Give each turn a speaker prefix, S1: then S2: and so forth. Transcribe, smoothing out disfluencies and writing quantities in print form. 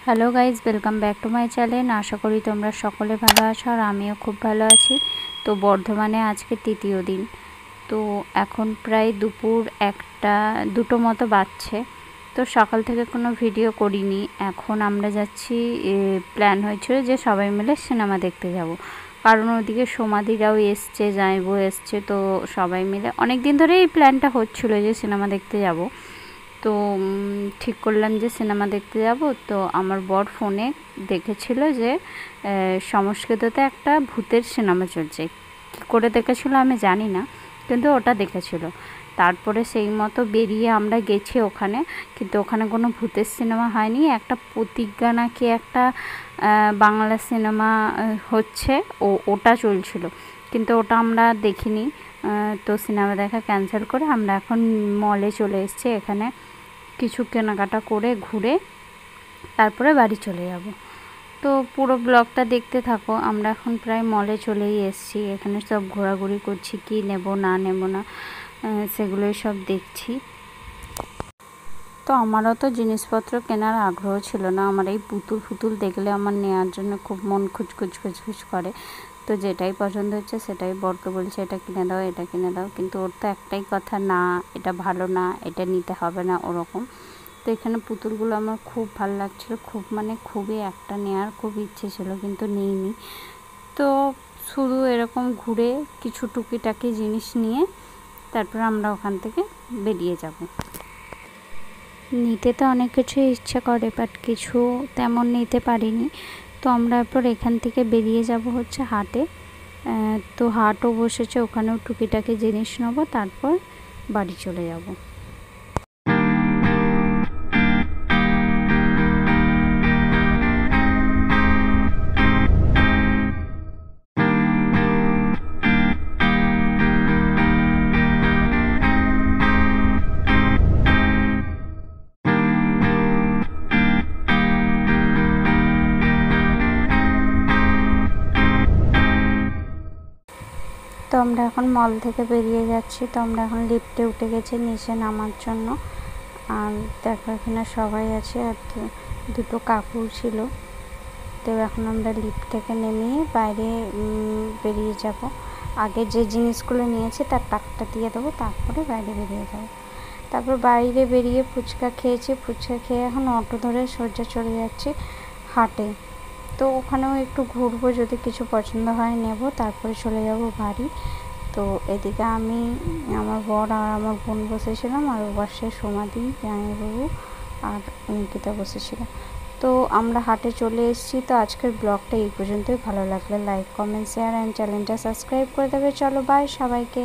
S1: Hello guys, welcome back to my channel. আশা করি তোমরা সকলে ভালো আছো আর আমিও খুব ভালো আছি। তো বর্ধমানে আজকে তৃতীয় দিন। তো এখন প্রায় দুপুর 1-2 মতো বাজছে। তো সকাল থেকে কোনো ভিডিও করিনি। এখন আমরা যাচ্ছি, প্ল্যান হয়েছিল যে সবাই মিলে সিনেমা দেখতে যাব। কারণ ওদিকে সমাধিরাও এসছে, জামাইবু এসছে। তো সবাই মিলে অনেক দিন ধরে এই প্ল্যানটা হচ্ছিলো যে সিনেমা দেখতে যাব। তো ঠিক করলাম যে সিনেমা দেখতে যাব। তো আমার বর ফোনে দেখেছিল যে সংস্কৃততে একটা ভূতের সিনেমা চলছে। কী করে দেখেছিল আমি জানি না, কিন্তু ওটা দেখেছিল। তারপরে সেই মতো বেরিয়ে আমরা গেছি ওখানে, কিন্তু ওখানে কোনো ভূতের সিনেমা হয়নি। একটা প্রতিজ্ঞা নাকি একটা বাংলা সিনেমা হচ্ছে, ওটা চলছিল, কিন্তু ওটা আমরা দেখিনি। তো সিনেমা দেখা ক্যান্সেল করে আমরা এখন মলে চলে এসেছি। এখানে কিছু কেনাকাটা করে ঘুরে তারপরে বাড়ি চলে যাব। তো পুরো ব্লগটা দেখতে থাকো। আমরা এখন প্রায় মলে চলেই এসেছি। এখানে সব ঘোরাঘুরি করছি, কি নেব না নেব না সেগুলোই সব দেখছি। তো আমারও তো জিনিসপত্র কেনার আগ্রহ ছিল না। আমার এই পুতুল দেখলে আমার নেওয়ার জন্য খুব মন খুচখুচ করে। তো যেটাই পছন্দ হচ্ছে সেটাই বরকে বলছে এটা কিনে দাও, এটা কিনে দাও। কিন্তু ওর তো একটাই কথা, না এটা ভালো না, এটা নিতে হবে না, ওরকম। তো এখানে পুতুলগুলো আমার খুব ভালো লাগছিলো, খুবই একটা নেওয়ার খুব ইচ্ছে ছিল, কিন্তু নিইনি। তো শুধু এরকম ঘুরে কিছু টুকিটাকি জিনিস নিয়ে তারপর আমরা ওখান থেকে বেরিয়ে যাব। নিতে তো অনেক কিছুই ইচ্ছে করে, বাট কিছু তেমন নিতে পারিনি। তো আমরা এরপর এখান থেকে বেরিয়ে যাব হচ্ছে হাটে। তো হাটও বসেছে, ওখানেও টুকিটাকি জিনিস নেবো, তারপর বাড়ি চলে যাব। তো আমরা এখন মল থেকে বেরিয়ে যাচ্ছি। তো আমরা এখন লিফটে উঠে গেছি নিচে নামার জন্য। আর দেখো এখানে সবাই আছে, আর দুটো কাকু ছিল। তো এখন আমরা লিফট থেকে নেমে বাইরে বেরিয়ে যাব। আগে যে জিনিসগুলো নিয়েছি তার টাকাটা দিয়ে দেবো, তারপরে বাইরে বেরিয়ে যাব। তারপর বাইরে বেরিয়ে ফুচকা খেয়েছি। ফুচকা খেয়ে এখন অটো ধরে সোজা চলে যাচ্ছি হাটে। তো ওখানেও একটু ঘুরবো, যদি কিছু পছন্দ হয় নেব, তারপরে চলে যাব বাড়ি। তো এদিকে আমি, আমার বর আর আমার বোন বসেছিলাম, আর ও পাশে সমাধি, জামাইবাবু আর অঙ্কিতা বসেছিল। তো আমরা হাটে চলে এসেছি। তো আজকের ব্লগটা এই পর্যন্তই। ভালো লাগলে লাইক, কমেন্ট, শেয়ার অ্যান্ড চ্যানেলটা সাবস্ক্রাইব করে দেবে। চলো বাই সবাইকে।